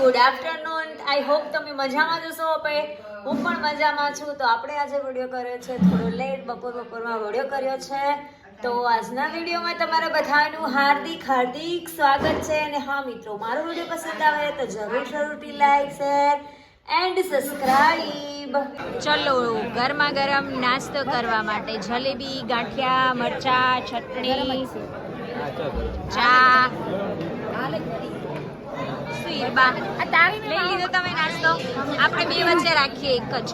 Good afternoon. I hope તમે મજામાં જશો. હું પણ મજામાં છું. તો આપણે આજે વિડીયો કર્યો છે થોડો લેટ, બપોરમાં વિડીયો કર્યો છે. તો આજના વિડીયોમાં તમારા બધાનું હાર્દિક સ્વાગત છે. અને હા મિત્રો, મારો વિડીયો પસંદ આવે તો જરૂરથી લાઈક, શેર એન્ડ સબસ્ક્રાઇબ. ચલો ગરમા ગરમ નાસ્તો કરવા માટે જલેબી, ગાંઠિયા, મરચા, ચટણી, ચા. લઈ લીધો તમે નાસ્તો? આપણે બે વચ્ચે રાખીએ એક જ.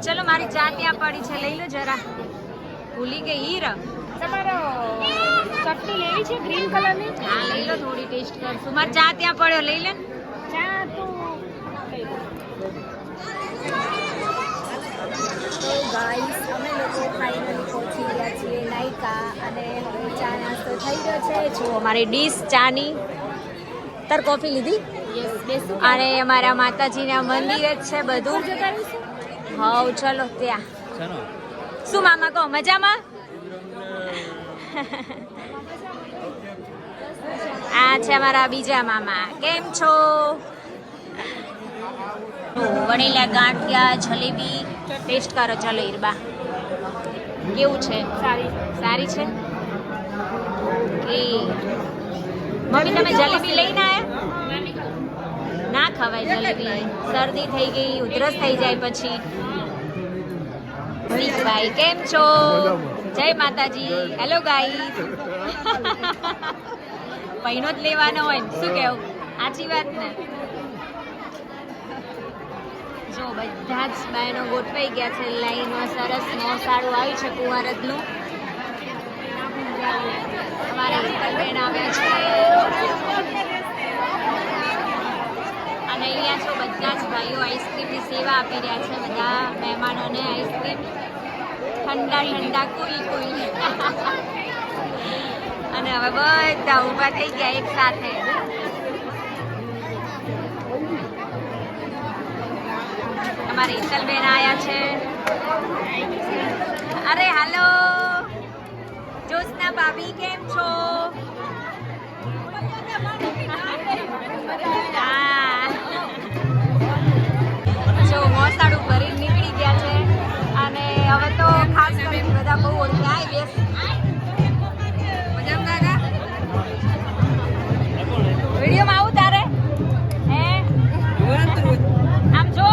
ચલો મારી ચા ત્યાં પડી છે, લઈ લો જરા. ભૂલી ગઈ હીર. તમારો ચટણી લેવી છે ગ્રીન કલરની? હા લઈ લો, થોડી ટેસ્ટ કરશું. મારી ચા ત્યાં પડ્યો, લઈ લે. ચા તો ગાઈસ, અમે લોકો ફાઇનલી પહોંચી ગયા છીએ નાયકા અને હવે ચા નાસ્તો થઈ ગયો છે. જો અમારી ડીશ ચાની. તાર કોફી લીધી? અને અમારા માતાજીના મંદિર જ છે બધું. હા ચલો ત્યાં. શું મામા કહો, મજામાં? આ છે અમારા બીજા મામા. કેમ છો? વણેલા ગાંઠિયા, જલેબી ટેસ્ટ કરો. ચલો ઈરબા, કેવું છે? સારી છે. કે મમ્મી તમે જલેબી લઈને આયા? ના ખવાય જલેબી, શરદી થઈ ગઈ, ઉધરસ થઈ જાય પછી. ભાઈ કેમ છો? જય માતાજી. Hello guys. પૈનો જ લેવાનો હોય ને, શું કેવું? સાચી વાત ને? જો બધા જ બહેનો ગોઠવાઈ ગયા છે લાઈનમાં. સરસ મોસાળું આવ્યું છે કુંવારતનું. અમારા બેન આવ્યા છે અને અહીંયા જો બધા જ ભાઈઓ આઈસ્ક્રીમની સેવા આપી રહ્યા છે. બધા મહેમાનોને આઈસ્ક્રીમ ઠંડા કુલ. અને હવે બધા ઊભા થઈ ગયા એક સાથે. અમારે ઈતલબેન આવ્યા છે. અરે હાલો જોશના ભાભી, કેમ છો? જો મોસાળું ભરી નીકળી ગયા છે અને હવે તો ખાસ કરીને બધા બહુ ક્યાંય બેસ. મજામાં કાકા? વિડીયોમાં આવું તારે? હે આમ જો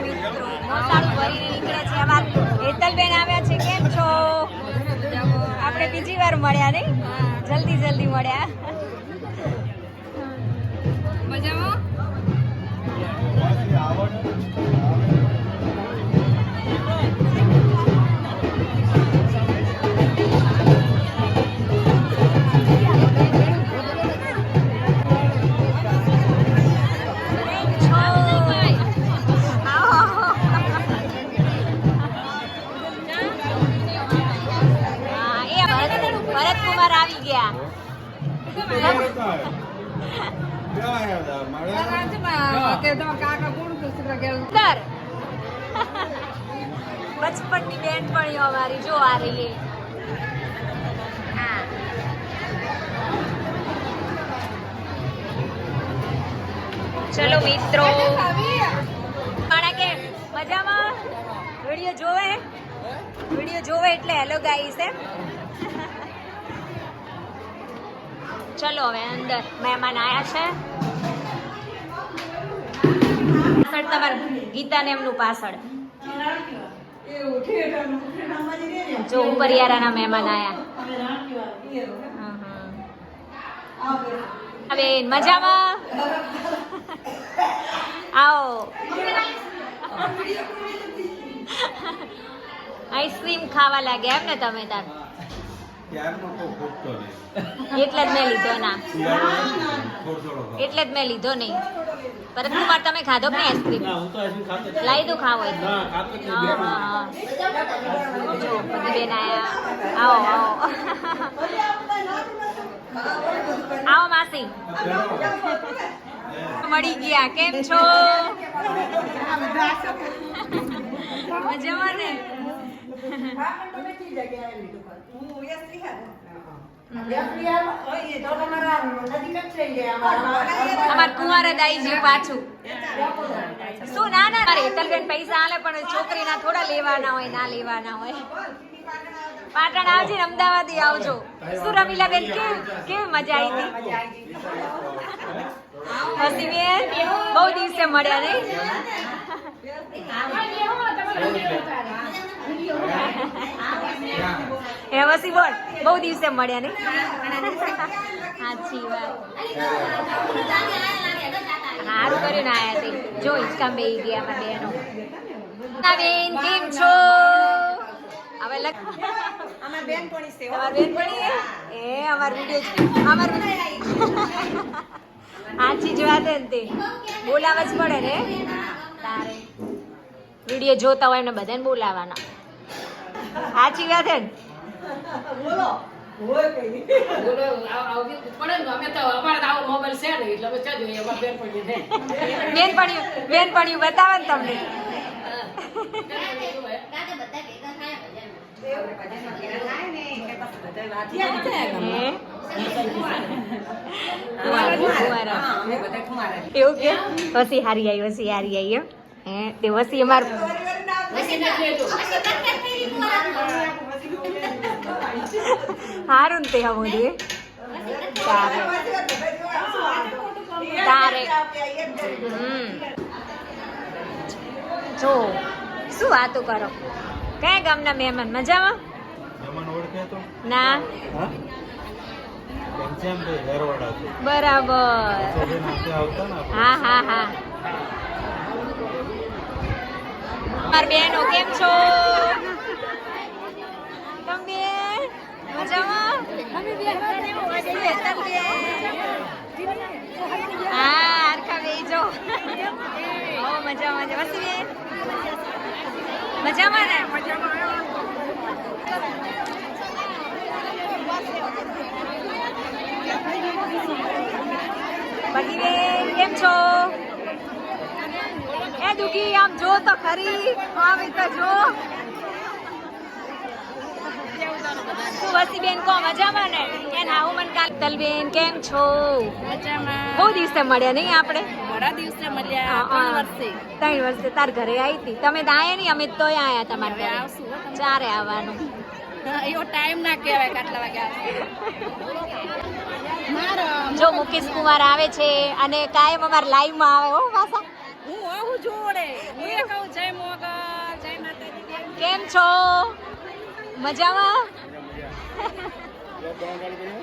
મિત્રો, મોસાળું ભરી નીકળે છે. અમારા હેતલબેન આવ્યા છે. કેમ છો? આપણે બીજી વાર મળ્યા નહીં? જલ્દી મળ્યા. મજામાં? ભરતકુમાર આવી ગયા. બચપનની બેનપણીઓ અમારી જો આ રહી. ચલો મિત્રો, મારા કે મજામાં? વિડીયો જોવે એટલે હેલો ગાઈસ એમ. ચલો હવે અંદર મહેમાન આયા છે. પાછળ તમારે ગીતાને એમનું પાછળ જો ઉપરિયારાના મહેમાન આયા. હવે મજામાં? આવો. આઈસ્ક્રીમ ખાવા લાગ્યા એમ ને તમે? તાર એટલે જ મેં લીધો ના, એટલે જ મેં લીધો નહીં. ભરતકુમાર તમે ખાધો કે આઈસ્ક્રીમ? લાવી દઉં ખાવો? બેન આયા. આવો માસી, મળી ગયા. કેમ છો? મજામાં ને અમાર કુંવારે દાઈજી પાછું શું ના ના અરે હેતલબેન પૈસા આલે પણ છોકરીના થોડા લેવાના હોય ના લેવાના હોય પાટણ આવજે ને અમદાવાદ આવજો શું રમીલાબેન કેવી મજા આવી હતી હસીબેન બહુ દિવસે મળ્યા નહીં હે વસી બોલ બહુ દિવસે મળ્યા નહીં સાચી વાત સારું કર્યું ને આયા તે જો હિંચકામ બેહી ગયા અમારા બહેનો બેન કેમ છો હવે અમાર બેનપણી છે અમાર બેનપણી એ અમાર વિડિયો અમાર આજી જ વાત ને તે બોલાવા જ પડે ને તારે વિડિયો જોતા હોય એમને બધાને બોલાવાના સાચી વાત હે ને બોલો બેનપણીઓ બતાવે ને તમને એવું કે વસી હારી આવી હે તે વસી અમાર હારું તે હમું તારે જો શું વાતો કરો કયા ગામના મહેમાન મજામાં ના બરાબર હા હા હા મારી બેનો કેમ છો તમે મજામાં હા હરખા બેજો મજામાં વસી મજામાં ને બાકી બેન કેમ છો એ દુખી આમ જો તો ખરી આવે તો જો વસી બેન કો મજામાં ને એ નાવું મન કાલ તલબેન કેમ છો મજામાં બહુ દિવસે મળ્યા નહીં આપણે ઘણા દિવસે મળ્યા 3 વર્ષે તાર ઘરે આવી હતી તમે તો આયા નહીં અમે તોય આયા તમારે ઘરે ચારે આવવાનું એવો ટાઈમ ના કહેવાય કેટલા વાગે જો મુકેશ કુમાર આવે છે અને કાયમ અમાર લાઈવ માં આવે હો પાછા હું આવું જોડે હું એ કહું જય મોગલ જય માતાજી કેમ છો મજામાં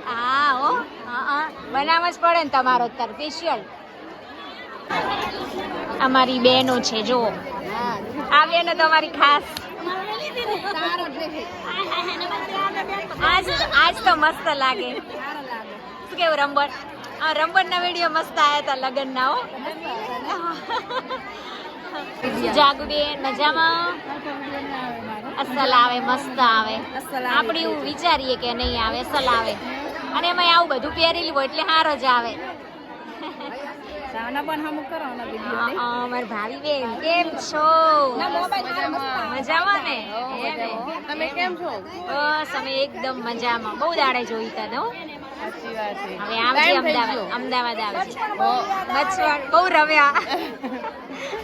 હા હો હા બનાવ જ પડે ને તમારો અત્યારે સ્પેશિયલ અમારી બહેનો છે જો આ બહેનો તમારી ખાસ આજ તો મસ્ત લાગે શું કેવું રંબન ના વિડીયો મસ્ત આયા હતા લગ્ન ના હો જાગુબેન મજામાં અસલ આવે મસ્ત આવે આપણે એવું વિચારીએ કે નહીં આવે અસલ આવે અને એમાં આવું બધું પહેરેલું હોય એટલે હારો જ આવે મારી ભાવી બેન કેમ છો મજામાં ને તમે કેમ છો બસ અમે એકદમ મજામાં બહુ દાડે જોઈતા ને હવે આવજે અમદાવાદ આવજે બચપણ બહુ રમ્યા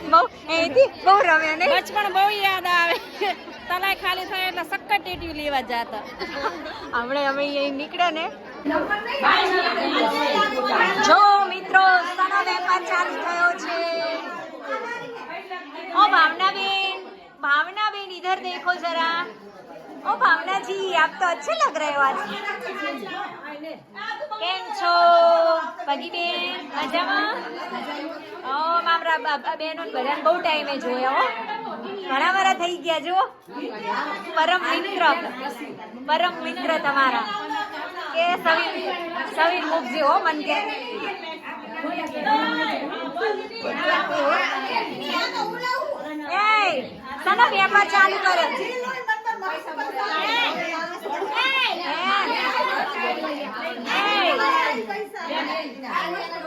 બહુ અહીંથી બહુ રમ્યા ને બચપણ બહુ યાદ આવે તલાય ખાલી થાય એટલે સક્કર ટેટી લેવા જતા હમણે અમે અહીં નીકળે ને જો મિત્રો સનો વેપાર ચાલુ થયો છે ઓ ભાવનાબેન इधर देखो जरा ओ भावना जी आप तो अच्छे लग रहे हो आज કેમ છો પગી બેન મજામાં ઓ મારા બેનો બધાને બહુ ટાઈમે જોયા હો ઘણા વારા થઈ ગયા જો પરમ મિત્ર તમારા કે સવીર મુકજે હો મન કે એ સના વેપાર ચાલુ કરે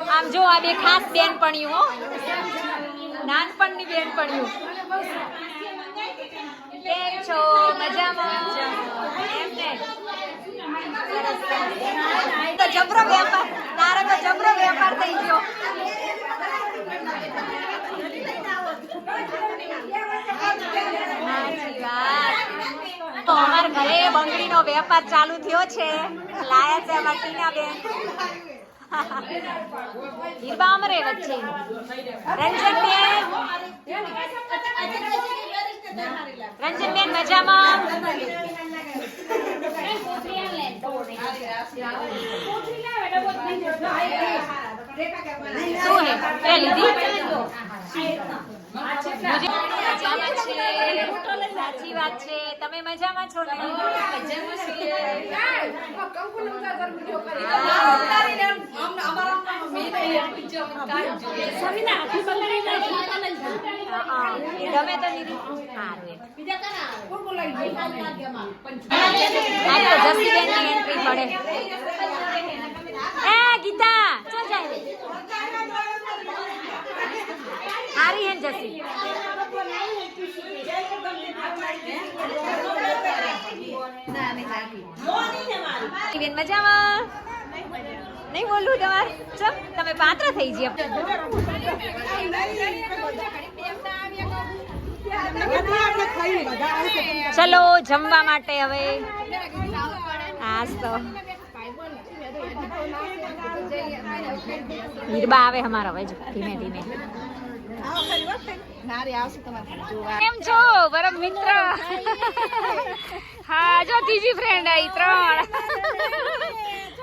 આમ જો આ બે ખાસ બેનપણીઓ નાનપણની બેનપણીઓ મજામાં એમ ને તો જબરો વેપાર તારે તો જબરો વેપાર થઈ ગયો તો અમારા ઘરે બંગડીનો વેપાર ચાલુ થયો છે લાયા છે અમારા ટીનાબેન હીરબા અમરે વચ્ચે રંજનબેન મજામાં શું હે લીધી સાચી વાત છે તમે મજામાં છો ને ગમે તો જસીબેન ની એન્ટ્રી પડે એ ગીતા ચો જાય હારી હેન જસી બેન મજામાં નહીં બોલું તમારે ચમ તમે પાત્ર થઈ ગયા ચલો જમવા માટે હવે આજ તો હીરબા આવે અમારા હવે ધીમે ધીમે કેમ છો પરમ મિત્ર હા જો ત્રીજી ફ્રેન્ડ આવી 3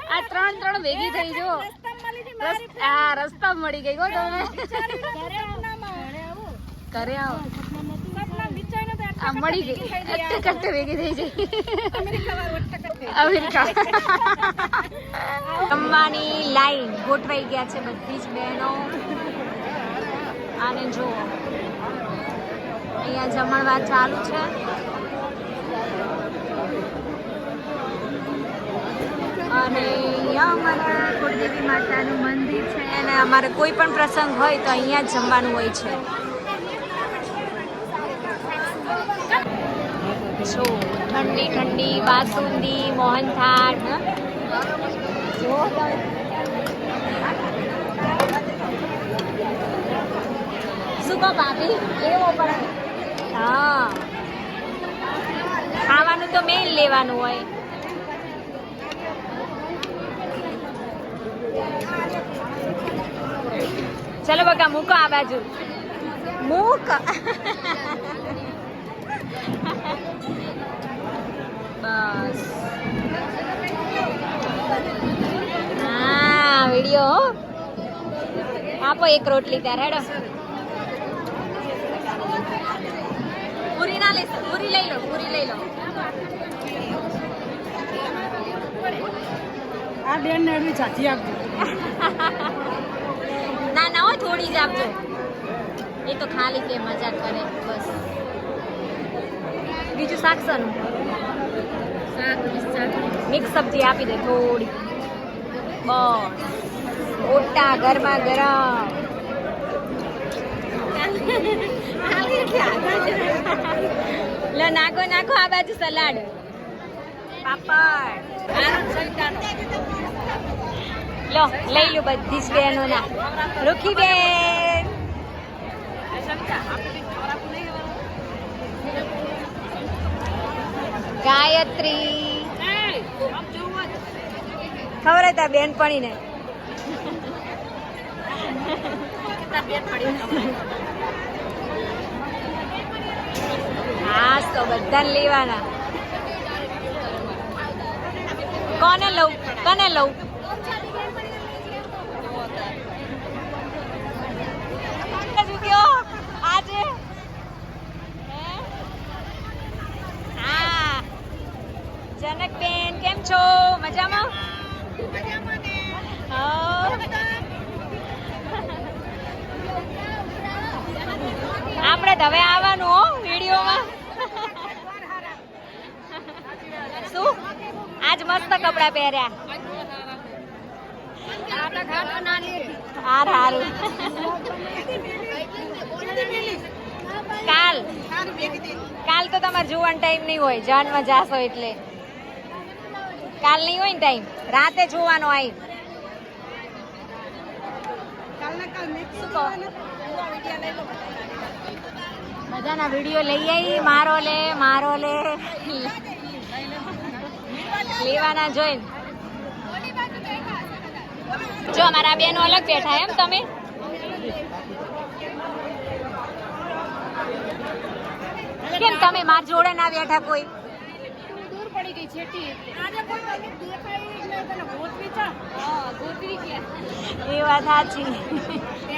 આ 3 ભેગી થઈ જો હા રસ્તા મળી ગઈ હો તમે કરે આવો આ મળી ગઈ એટલે કટ્ટે ભેગી થઈ જઈ અમેરિકા જમવાની લાઈન ગોઠવાઈ ગયા છે બધી જ બહેનો આને જો અહીંયા જમણવાર ચાલુ છે અને અહીંયા અમારા કુળદેવી માતાનું મંદિર છે અને અમારે કોઈ પણ પ્રસંગ હોય તો અહીંયા જ જમવાનું હોય છે જો ઠંડી ઠંડી બાસુંદી મોહનથાળ જો શું કહો ભાભી લેવો પડે હા ખાવાનું તો મેન લેવાનું હોય ચલો બકા મૂકો આ બાજુ મૂક બસ હા વિડીયો આપો એક રોટલી ત્યાં હેડો પૂરી ના લેશો પૂરી લઈ લો આ બેન ને અડવી ચાચી આપજો ના હોય થોડી જ આપજો એ તો ખાલી કે મજાક કરે બસ બીજું શાક શાનું મિક્સ સબ્જી આપી દે થોડી બસ ઓટા ગરમા ગરમ લો નાખો આ બાજુ સલાડ પાપડ લો લઈ લો બધી જ બહેનોના રૂખી બેન ગાયત્રી ખબર હતા બેનપણી ને હા તો બધાને લેવાના કોને લઉં આજે હા જનકબેન કેમ છો મજામાં આપણે તો હવે આવવાનું હો વિડીયોમાં શું આજ મસ્ત કપડા પહેર્યા હારું કાલ કાલ તો તમારે જોવાનો ટાઈમ નહીં હોય, જાનમાં જાશો એટલે કાલ નહીં હોય ને ટાઈમ, રાતે જોવાનો આવી. બધાના વિડીયો લઈ આવી, મારો લે લેવાના જોઈને. જો અમારા બેનો અલગ બેઠા એમ તમે કેમ તમે માર જોડે ના બેઠા કોઈ? દૂર પડી ગઈ છેટી આજે કોઈ મને દેખાય એટલે તને ગોતવી છે. એ વાત સાચી.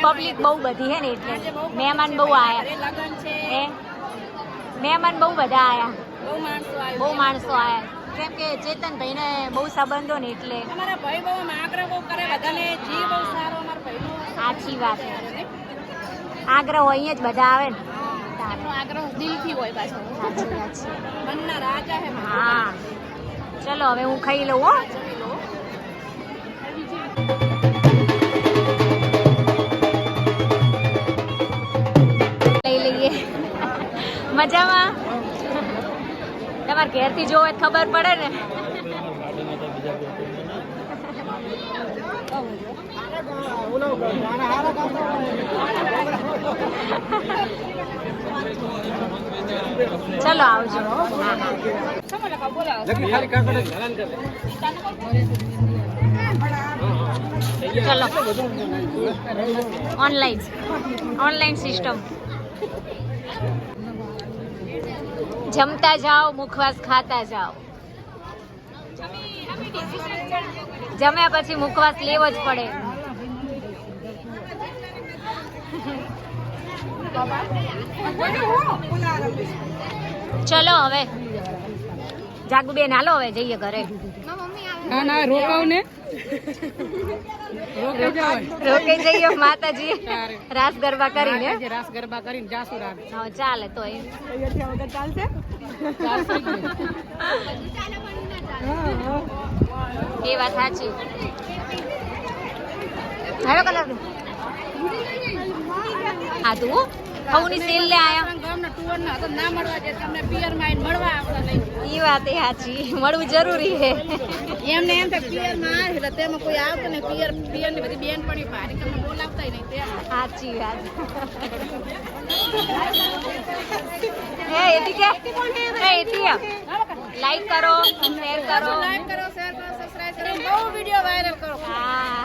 પબ્લિક બહુ બધી હે ને એટલે મહેમાન બહુ આયા. લગન છે, હે મહેમાન બહુ બધા આયા, બહુ માણસો બહુ માણસો આયા. કેમ કે ચેતનભાઈ ને બહુ સંબંધો ને એટલે અમારા ભાઈ બહુ આગ્રહ બહુ કરે બધાને, જી બહુ સારો અમારા ભાઈનો સાચી વાત છે. આગ્રહ હોય અહીંયા જ બધા આવે ને. આપણો આગ્રહ દિલથી હોય પાછો. સાચી વાત છે. મનના રાજા હે. હા ચલો હવે હું ખાઈ લઉં હો. લઈ લઈએ. મજામાં? તમારે ઘેરથી જોવે તો ખબર પડે ને. ચલો આવજો. ચલો ઓનલાઈન સિસ્ટમ. જમતા જાઓ, મુખવાસ ખાતા જાઓ. જમ્યા પછી મુખવાસ લેવો જ પડે. ચલો હવે જાગુબેન હાલો હવે જઈએ ઘરે. ના રોકાવ ને રોકે જઈએ માતાજી રાસ ગરબા કરીને. રાસ ગરબા કરીને જાસુ રાગ હા ચાલે તો એ ચાલશે. એ વાત સાચી. હેલો કલર હા તું હવની સેલ લે આયા. ગામના ટુવર ના તો ના મળવા દે તમને પિયર માં આવીને મળવા આવતા લઈ. ઈ વાત એ સાચી, મળવું જરૂરી છે. એમને એમ થાય પિયર માં આવે એટલે તેમાં કોઈ આવતું ને પિયર ની બધી બેન પણ ભારી તમને બોલાવતા નહીં તે સાચી વાત. એ એટી કે એ એટી લાઈક કરો, શેર કરો. લાઈક કરો, શેર કરો, સબસ્ક્રાઇબ કરો, બહુ વિડિયો વાયરલ કરો. હા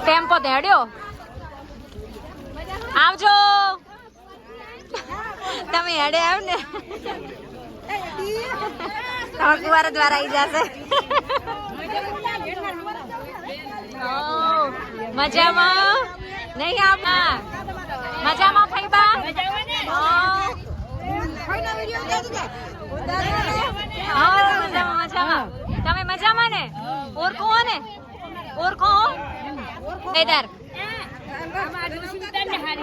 ટેમ્પો દેડ્યો. આવજો તમે હેડે આવ ને તમારે કુવાર દ્વારા આવી જશે. મજામાં નહીં આપા મજામાં ફઈબા? મજામાં. તમે મજામાં ને? ઓળખો ને? ઓળખો કેદાર?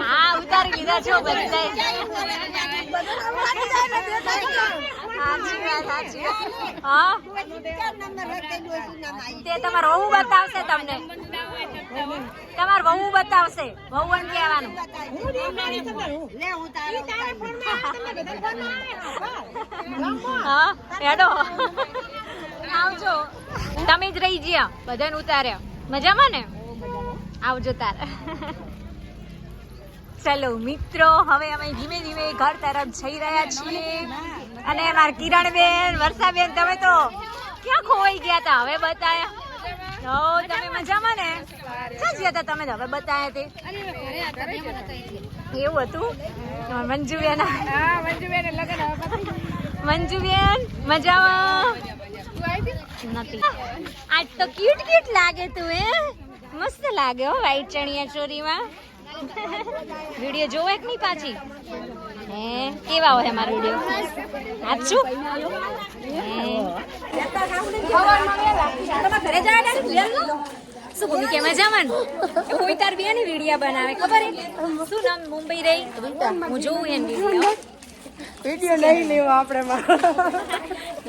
હા ઉતારી લીધા છો બધા. હા તે તમારે વહુ બતાવશે તમને. તમારે વહુ બતાવશે. વહુ એમ કહેવાનું. હા હેડો આવજો. તમે જ રહી ગયા બધાને ઉતાર્યા. મજામાં ને? આવજો તારે. ચલો મિત્રો હવે અમે ધીમે ધીમે ઘર તરફ જઈ રહ્યા છીએ. અને અમારા કિરણબેન, વર્ષાબેન તમે તો ક્યાં ખોવાઈ ગયા હતા? હવે બતાયા. હો તમે મજામાં ને? ક્યાં ગયા હતા તમે? હવે બતાયા તે એવું હતું. મંજુબેન મંજુબેન મજામાં નથી. આજ તો ક્યુટ ક્યુટ લાગે તું. હે મસ્ત લાગે હો વ્હાઈટ ચણિયા ચોરીમાં. વિડીયો જોવો એક નહીં પાછી? હે કેવા હોય અમારો વિડીયો? સાચું શું ભૂમિ કે મજામાં? હું તાર બે ની વિડીયો બનાવે ખબર હે? શું નામ? મુંબઈ રહી હું જોઉં એને વિડીયો. વિડિયો નહીં લેવો આપણે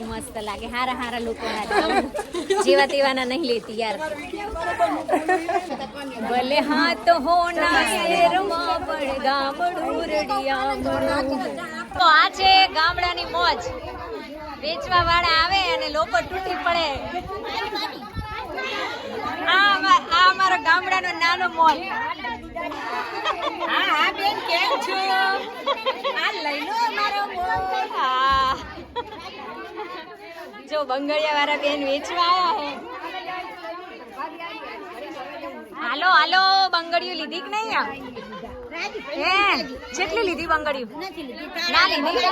મસ્ત લાગે હારા હારા લોકો જેવા તેવાના નહીં લેતી યાર ભલે હાથ હો ના શેરમાં પણ ગામડું રડિયામણું. તો આ છે ગામડાની મોજ. વેચવા વાળા આવે અને લોકો તૂટી પડે. આ અમારો ગામડાનો નાનો મોલ. હા બેન કેમ છો? આ લઈ લો અમારો મોલ. હા જો બંગડિયા વાળા બેન વેચવા આવ્યા હે. હાલો હાલો બંગડિયું લીધી કે નહીં? હે કેટલી લીધી બંગડિયું? ના લીધી.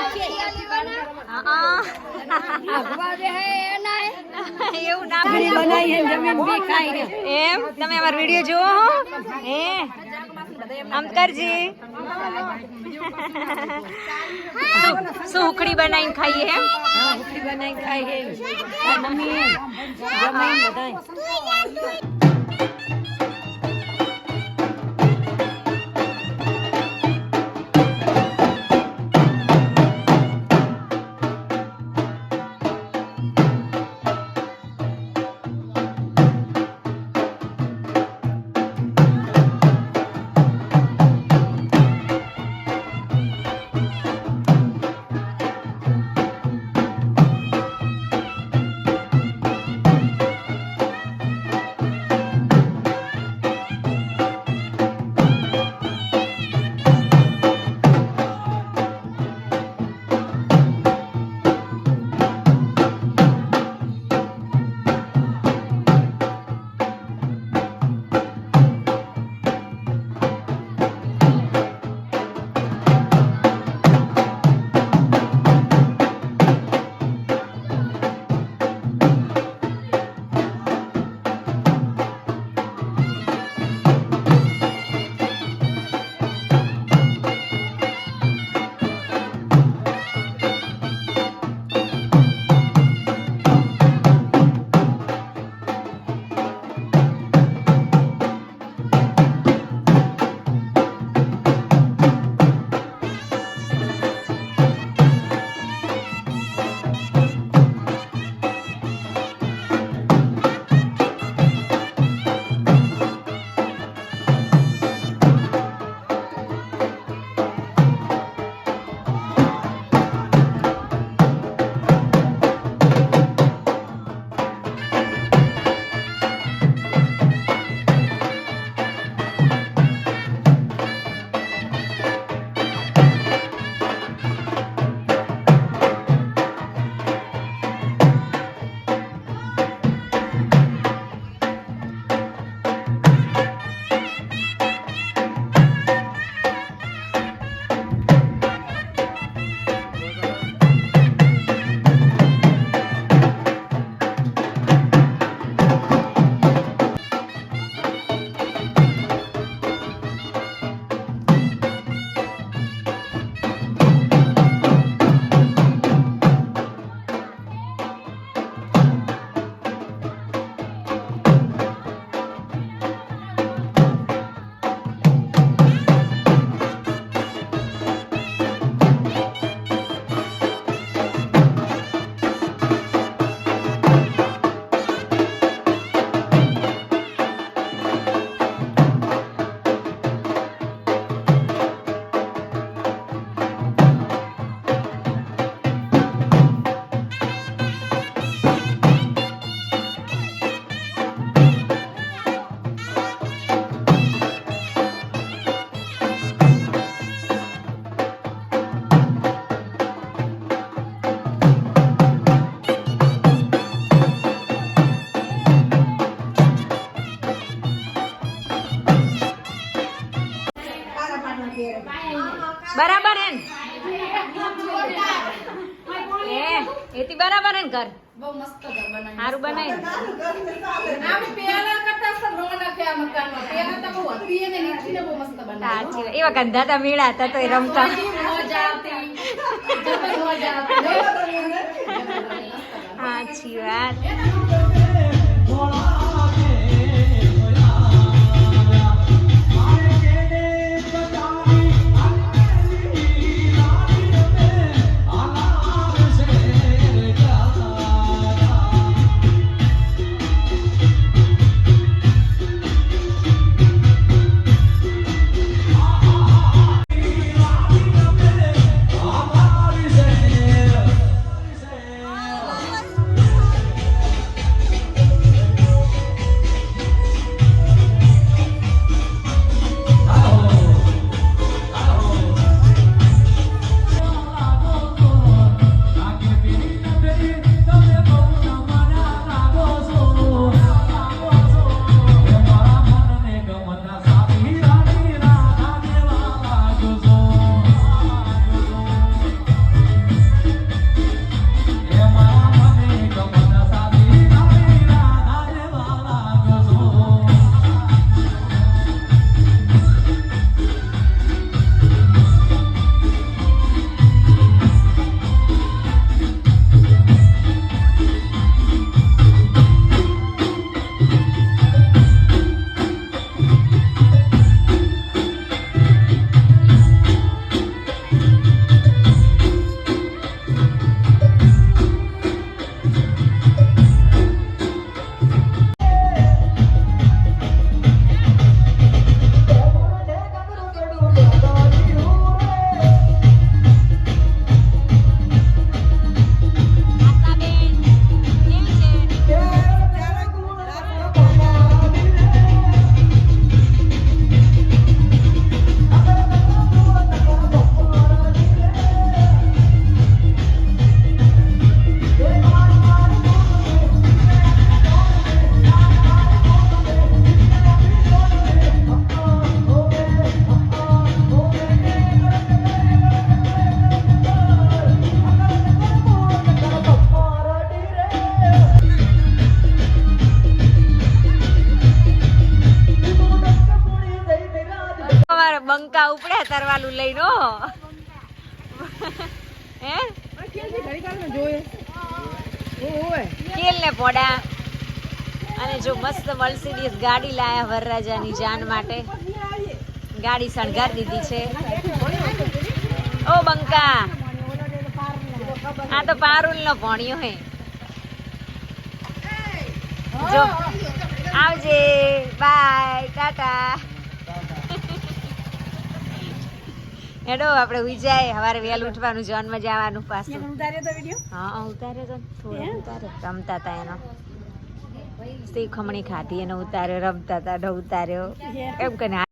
એવું ના એમ તમે અમારો વિડીયો જુઓ હે આમ કરજી. શું ઉખડી બનાવીને ખાઈએ એમ? ઉખડી બનાવીને ખાઈ મમ્મી જમાઈને બધાય. બરાબર હે એથી બરાબર હે ઘર બહુ મસ્ત ઘર બનાવ્યું. સારું બનાવ્યું. આપણે પહેલા કરતા સર રોનક છે આ મકાનમાં. પહેલા તો બહુ હતી અને નીચે બહુ મસ્ત બનાવ્યું. સાચી વાત. એવા ગંધાતા મેળા હતા તો એ રમતા. મજા આવતી. જબર મજા આવતી. સાચી વાત. બકા ઉપડ્યા તરવાલું લઈને હો. હે કેલ ને પોડા અને જો મસ્ત મર્સિડીઝ ગાડી લાયા વરરાજાની જાન માટે. ગાડી શણગાર દીધી છે. ઓ બંકા આ તો પારુલ નો ભણ્યો હે. જો આવજે બાય ટાટા. હેડો આપણે ઉઈ જાય. સવારે વહેલું ઉઠવાનું જોનમાં જવાનું પાછું. હા ઉતાર્યો તો થોડો ઉતાર્યો. રમતા હતા એનો તે ખમણી ખાધી એનો ઉતાર્યો. રમતા હતા એનો ઉતાર્યો એમ કરીને